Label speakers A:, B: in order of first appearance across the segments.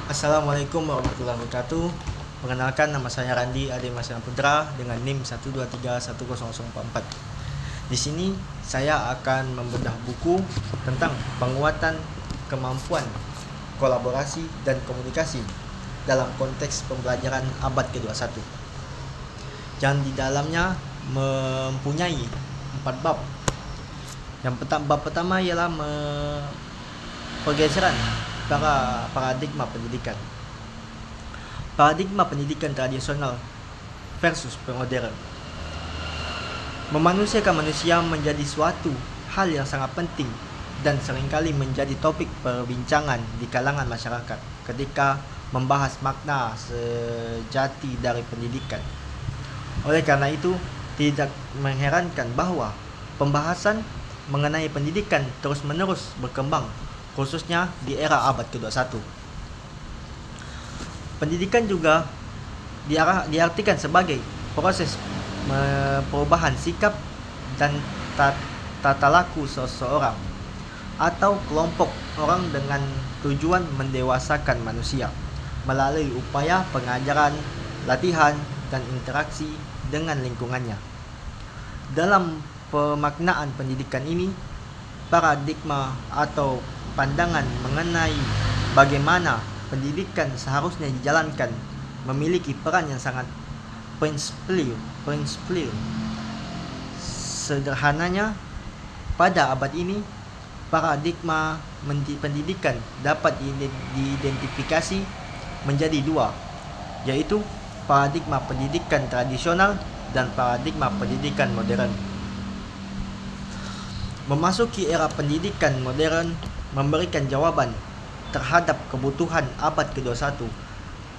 A: Assalamualaikum warahmatullahi wabarakatuh. Perkenalkan, nama saya Randi Ade Masana Putra dengan NIM 1231044. Di sini saya akan membedah buku tentang penguatan kemampuan kolaborasi dan komunikasi dalam konteks pembelajaran abad ke-21, yang di dalamnya mempunyai 4 bab. Bab pertama ialah pergeseran paradigma pendidikan. Paradigma pendidikan tradisional versus modern. Memanusiakan manusia menjadi suatu hal yang sangat penting dan seringkali menjadi topik perbincangan di kalangan masyarakat ketika membahas makna sejati dari pendidikan. Oleh karena itu, tidak mengherankan bahwa pembahasan mengenai pendidikan terus-menerus berkembang, khususnya di era abad ke-21. Pendidikan juga diartikan sebagai proses perubahan sikap dan tata laku seseorang atau kelompok orang dengan tujuan mendewasakan manusia melalui upaya pengajaran, latihan, dan interaksi dengan lingkungannya. Dalam pemaknaan pendidikan ini, paradigma atau pandangan mengenai bagaimana pendidikan seharusnya dijalankan memiliki peran yang sangat prinsipil. Sederhananya, pada abad ini, paradigma pendidikan dapat diidentifikasi menjadi dua, yaitu paradigma pendidikan tradisional dan paradigma pendidikan modern. Memasuki era pendidikan modern memberikan jawaban terhadap kebutuhan abad ke-21.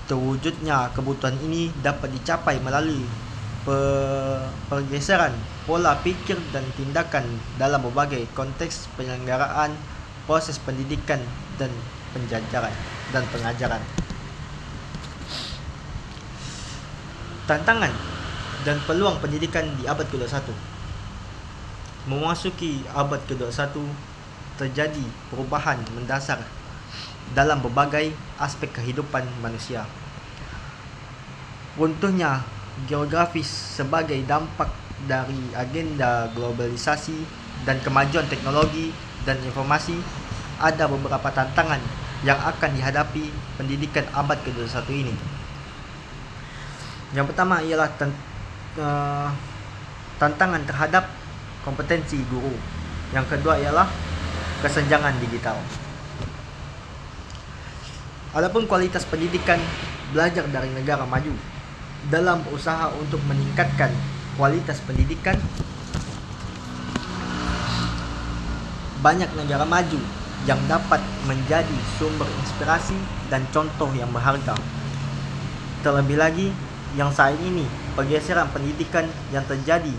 A: Terwujudnya kebutuhan ini dapat dicapai melalui pergeseran pola pikir dan tindakan dalam berbagai konteks penyelenggaraan proses pendidikan dan pengajaran. Tantangan dan peluang pendidikan di abad ke-21. Memasuki abad ke-21, terjadi perubahan mendasar dalam berbagai aspek kehidupan manusia. Runtuhnya geografis sebagai dampak dari agenda globalisasi dan kemajuan teknologi dan informasi, ada beberapa tantangan yang akan dihadapi pendidikan abad ke-21 ini. Yang pertama ialah tantangan terhadap kompetensi guru. Yang kedua ialah kesenjangan digital. Adapun kualitas pendidikan belajar dari negara maju, dalam usaha untuk meningkatkan kualitas pendidikan, banyak negara maju yang dapat menjadi sumber inspirasi dan contoh yang berharga. Terlebih lagi, yang saat ini pergeseran pendidikan yang terjadi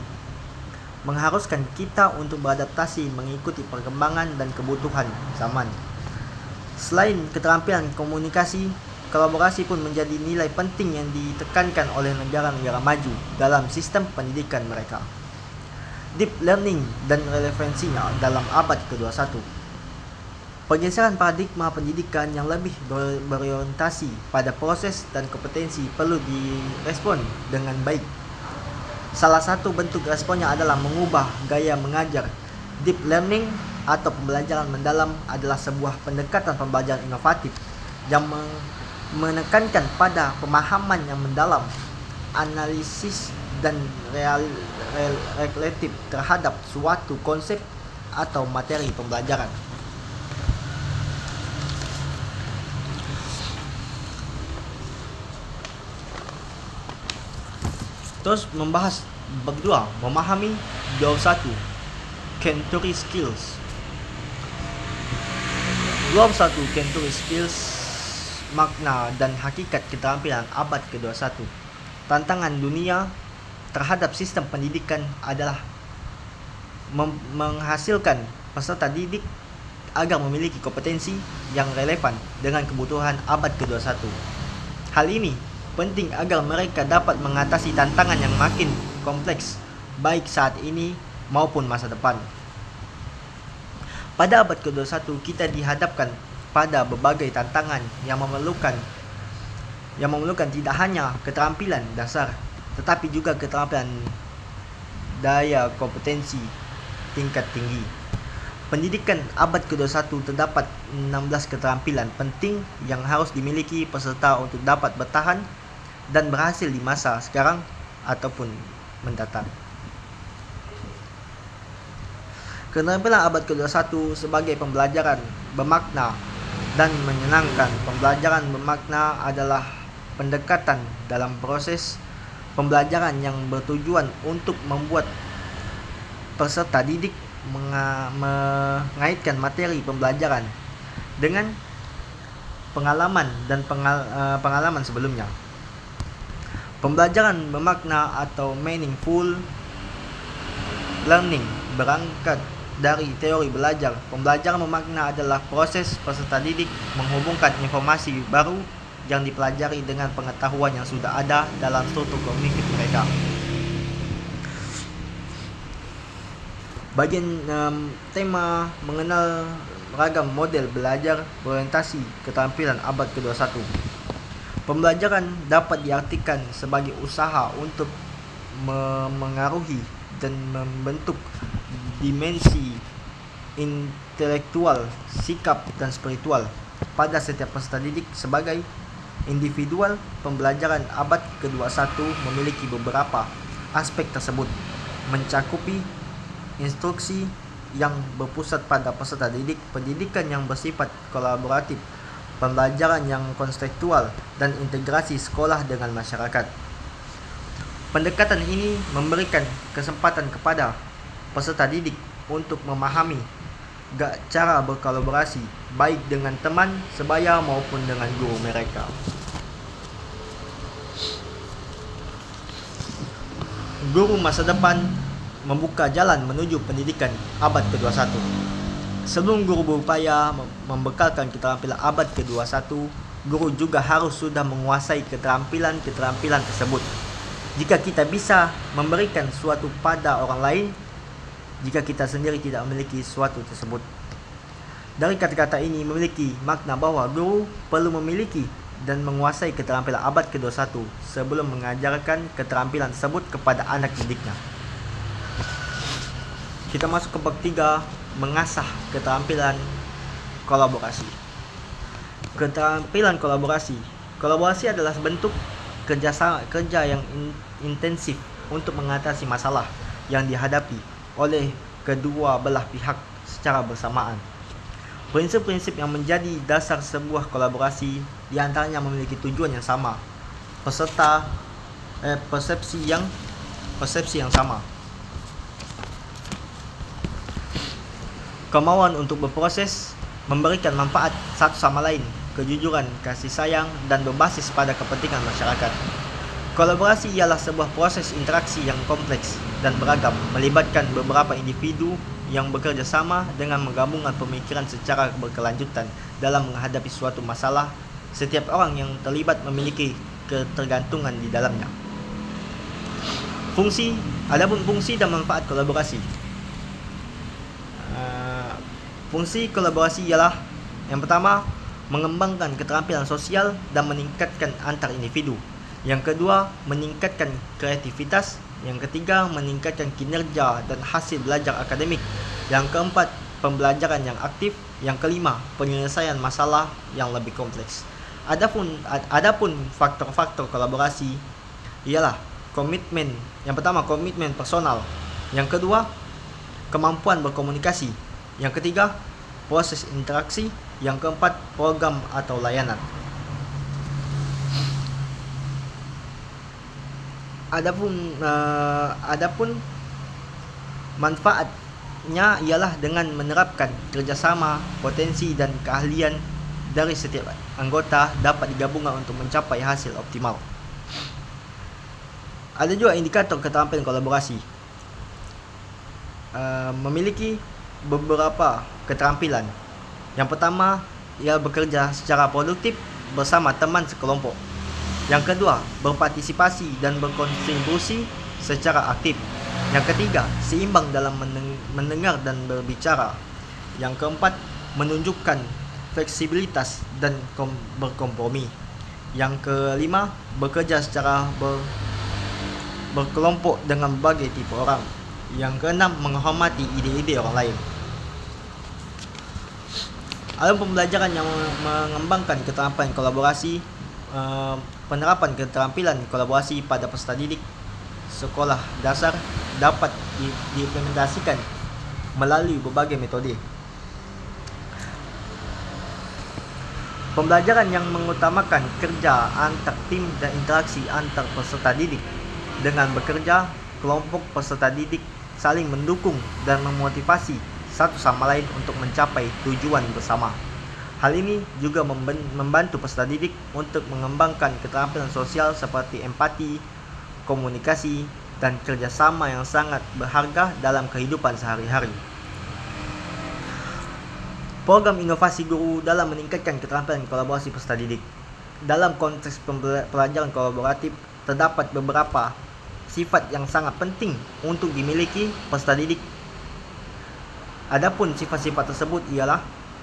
A: mengharuskan kita untuk beradaptasi mengikuti perkembangan dan kebutuhan zaman. Selain keterampilan komunikasi, kolaborasi pun menjadi nilai penting yang ditekankan oleh negara-negara maju dalam sistem pendidikan mereka. Deep learning dan relevansinya dalam abad ke-21. Pergeseran paradigma pendidikan yang lebih berorientasi pada proses dan kompetensi perlu direspon dengan baik. Salah satu bentuk responnya adalah mengubah gaya mengajar. Deep learning atau pembelajaran mendalam adalah sebuah pendekatan pembelajaran inovatif yang menekankan pada pemahaman yang mendalam, analisis dan relatif terhadap suatu konsep atau materi pembelajaran. Terus membahas bab 2, memahami 21 Century Skills. 21 Century Skills, makna dan hakikat keterampilan abad ke-21. Tantangan dunia terhadap sistem pendidikan adalah menghasilkan peserta didik agar memiliki kompetensi yang relevan dengan kebutuhan abad ke-21. Hal ini penting agar mereka dapat mengatasi tantangan yang makin kompleks, baik saat ini maupun masa depan. Pada abad ke-21 kita dihadapkan pada berbagai tantangan yang memerlukan tidak hanya keterampilan dasar, tetapi juga keterampilan daya kompetensi tingkat tinggi. Pendidikan abad ke-21 terdapat 16 keterampilan penting yang harus dimiliki peserta untuk dapat bertahan dan berhasil di masa sekarang ataupun mendatang. Keterampilan abad ke-21 sebagai pembelajaran bermakna dan menyenangkan. Pembelajaran bermakna adalah pendekatan dalam proses pembelajaran yang bertujuan untuk membuat peserta didik mengaitkan materi pembelajaran dengan pengalaman dan pengalaman sebelumnya. Pembelajaran bermakna atau meaningful learning berangkat dari teori belajar. Pembelajaran bermakna adalah proses peserta didik menghubungkan informasi baru yang dipelajari dengan pengetahuan yang sudah ada dalam struktur kognitif mereka. Bagian tema mengenal ragam model belajar berorientasi keterampilan abad ke-21. Pembelajaran dapat diartikan sebagai usaha untuk memengaruhi dan membentuk dimensi intelektual, sikap, dan spiritual pada setiap peserta didik. Sebagai individual, pembelajaran abad ke-21 memiliki beberapa aspek tersebut, mencakupi instruksi yang berpusat pada peserta didik, pendidikan yang bersifat kolaboratif, pembelajaran yang konseptual, dan integrasi sekolah dengan masyarakat. Pendekatan ini memberikan kesempatan kepada peserta didik untuk memahami cara berkolaborasi baik dengan teman sebaya maupun dengan guru mereka. Guru masa depan membuka jalan menuju pendidikan abad ke-21. Sebelum guru berupaya membekalkan keterampilan abad ke-21, guru juga harus sudah menguasai keterampilan tersebut. Jika kita bisa memberikan suatu pada orang lain, jika kita sendiri tidak memiliki suatu tersebut. Dari kata-kata ini memiliki makna bahwa guru perlu memiliki dan menguasai keterampilan abad ke-21 sebelum mengajarkan keterampilan tersebut kepada anak didiknya. Kita masuk ke bab 3, mengasah keterampilan kolaborasi. Keterampilan kolaborasi. Kolaborasi adalah bentuk kerja yang intensif untuk mengatasi masalah yang dihadapi oleh kedua belah pihak secara bersamaan. Prinsip-prinsip yang menjadi dasar sebuah kolaborasi diantaranya memiliki tujuan yang sama, persepsi yang sama, kemauan untuk berproses, memberikan manfaat satu sama lain, kejujuran, kasih sayang, dan berbasis pada kepentingan masyarakat. Kolaborasi ialah sebuah proses interaksi yang kompleks dan beragam, melibatkan beberapa individu yang bekerja sama dengan menggabungkan pemikiran secara berkelanjutan dalam menghadapi suatu masalah. Setiap orang yang terlibat memiliki ketergantungan di dalamnya. Adapun fungsi dan manfaat kolaborasi. Fungsi kolaborasi ialah yang pertama, mengembangkan keterampilan sosial dan meningkatkan antar individu. Yang kedua, meningkatkan kreativitas. Yang ketiga, meningkatkan kinerja dan hasil belajar akademik. Yang keempat, pembelajaran yang aktif. Yang kelima, penyelesaian masalah yang lebih kompleks. Adapun faktor-faktor kolaborasi ialah komitmen. Yang pertama, komitmen personal. Yang kedua, kemampuan berkomunikasi. Yang ketiga, proses interaksi. Yang keempat, program atau layanan. Adapun manfaatnya ialah dengan menerapkan kerjasama, potensi dan keahlian dari setiap anggota dapat digabungkan untuk mencapai hasil optimal. Ada juga indikator keterampilan kolaborasi. Memiliki beberapa keterampilan. Yang pertama, ia bekerja secara produktif bersama teman sekelompok. Yang kedua, berpartisipasi dan berkontribusi secara aktif. Yang ketiga, seimbang dalam mendengar dan berbicara. Yang keempat, menunjukkan fleksibilitas dan berkompromi. Yang kelima, bekerja secara berkelompok dengan berbagai tipe orang. Yang keenam, menghormati ide-ide orang lain. Dalam pembelajaran yang mengembangkan keterampilan kolaborasi, penerapan keterampilan kolaborasi pada peserta didik sekolah dasar dapat diimplementasikan melalui berbagai metode. Pembelajaran yang mengutamakan kerja antar tim dan interaksi antar peserta didik. Dengan bekerja, kelompok peserta didik saling mendukung dan memotivasi satu sama lain untuk mencapai tujuan bersama. Hal ini juga membantu peserta didik untuk mengembangkan keterampilan sosial seperti empati, komunikasi, dan kerjasama yang sangat berharga dalam kehidupan sehari-hari. Program inovasi guru dalam meningkatkan keterampilan kolaborasi peserta didik. Dalam konteks pelajaran kolaboratif, terdapat beberapa sifat yang sangat penting untuk dimiliki peserta didik. Adapun sifat-sifat tersebut ialah: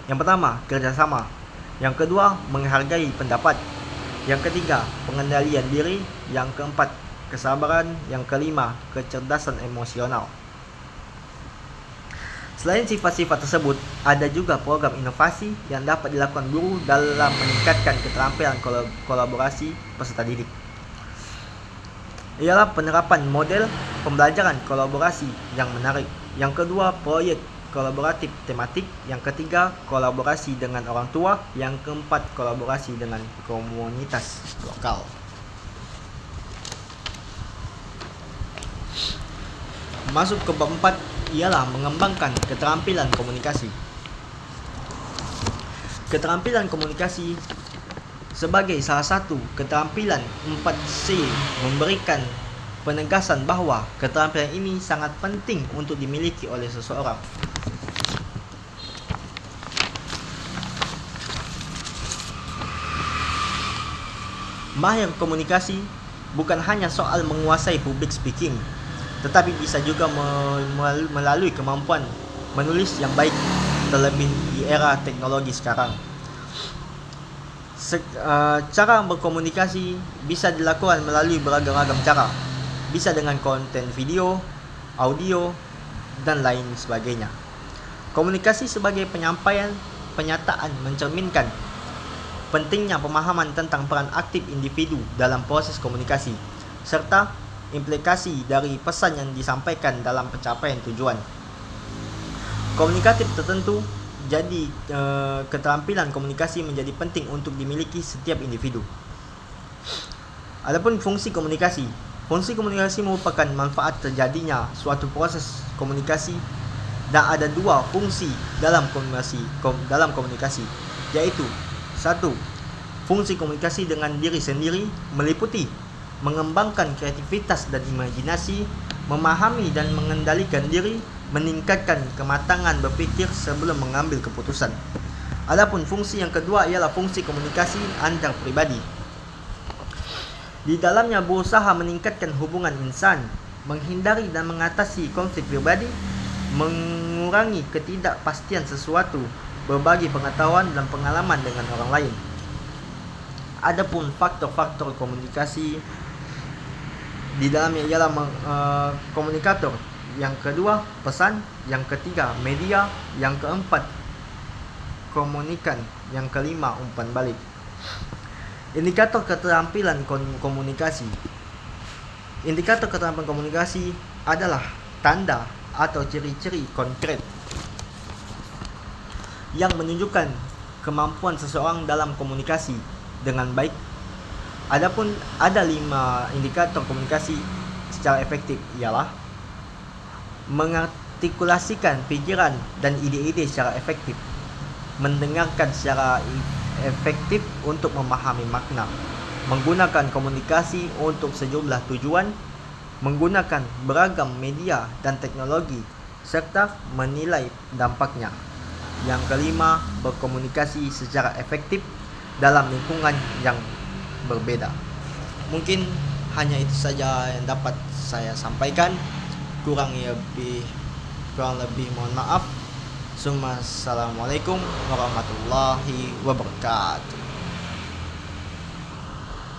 A: yang pertama, kerjasama; yang kedua, menghargai pendapat; yang ketiga, pengendalian diri; yang keempat, kesabaran; yang kelima, kecerdasan emosional. Selain sifat-sifat tersebut, ada juga program inovasi yang dapat dilakukan guru dalam meningkatkan keterampilan kolaborasi peserta didik. Ialah penerapan model pembelajaran kolaborasi yang menarik. Yang kedua, proyek kolaboratif tematik; yang ketiga, kolaborasi dengan orang tua; yang keempat, kolaborasi dengan komunitas lokal. Masuk ke bab 4 ialah mengembangkan keterampilan komunikasi. Keterampilan komunikasi sebagai salah satu keterampilan 4C memberikan penegasan bahwa keterampilan ini sangat penting untuk dimiliki oleh seseorang. Mahir komunikasi bukan hanya soal menguasai public speaking, tetapi bisa juga melalui kemampuan menulis yang baik, terlebih di era teknologi sekarang. Cara berkomunikasi bisa dilakukan melalui beragam-ragam cara. Bisa dengan konten video, audio, dan lain sebagainya. Komunikasi sebagai penyataan mencerminkan pentingnya pemahaman tentang peran aktif individu dalam proses komunikasi, serta implikasi dari pesan yang disampaikan dalam pencapaian tujuan. Komunikatif tertentu, jadi keterampilan komunikasi menjadi penting untuk dimiliki setiap individu. Adapun fungsi komunikasi. Fungsi komunikasi merupakan manfaat terjadinya suatu proses komunikasi, dan ada dua fungsi dalam komunikasi, yaitu: 1. Fungsi komunikasi dengan diri sendiri meliputi mengembangkan kreativitas dan imajinasi, memahami dan mengendalikan diri, meningkatkan kematangan berpikir sebelum mengambil keputusan. Adapun fungsi yang kedua ialah fungsi komunikasi antar pribadi. Di dalamnya berusaha meningkatkan hubungan insan, menghindari dan mengatasi konflik pribadi, mengurangi ketidakpastian sesuatu, berbagi pengetahuan dan pengalaman dengan orang lain. Adapun faktor-faktor komunikasi di dalamnya ialah komunikator, yang kedua pesan, yang ketiga media, yang keempat komunikan, yang kelima umpan balik. Indikator keterampilan komunikasi. Indikator keterampilan komunikasi adalah tanda atau ciri-ciri konkret yang menunjukkan kemampuan seseorang dalam komunikasi dengan baik. Adapun ada 5 indikator komunikasi secara efektif, ialah mengartikulasikan pikiran dan ide-ide secara efektif, mendengarkan secara efektif untuk memahami makna, menggunakan komunikasi untuk sejumlah tujuan, menggunakan beragam media dan teknologi, serta menilai dampaknya. Yang kelima, berkomunikasi secara efektif dalam lingkungan yang berbeda. Mungkin hanya itu saja yang dapat saya sampaikan. Kurang lebih mohon maaf. Assalamualaikum warahmatullahi wabarakatuh.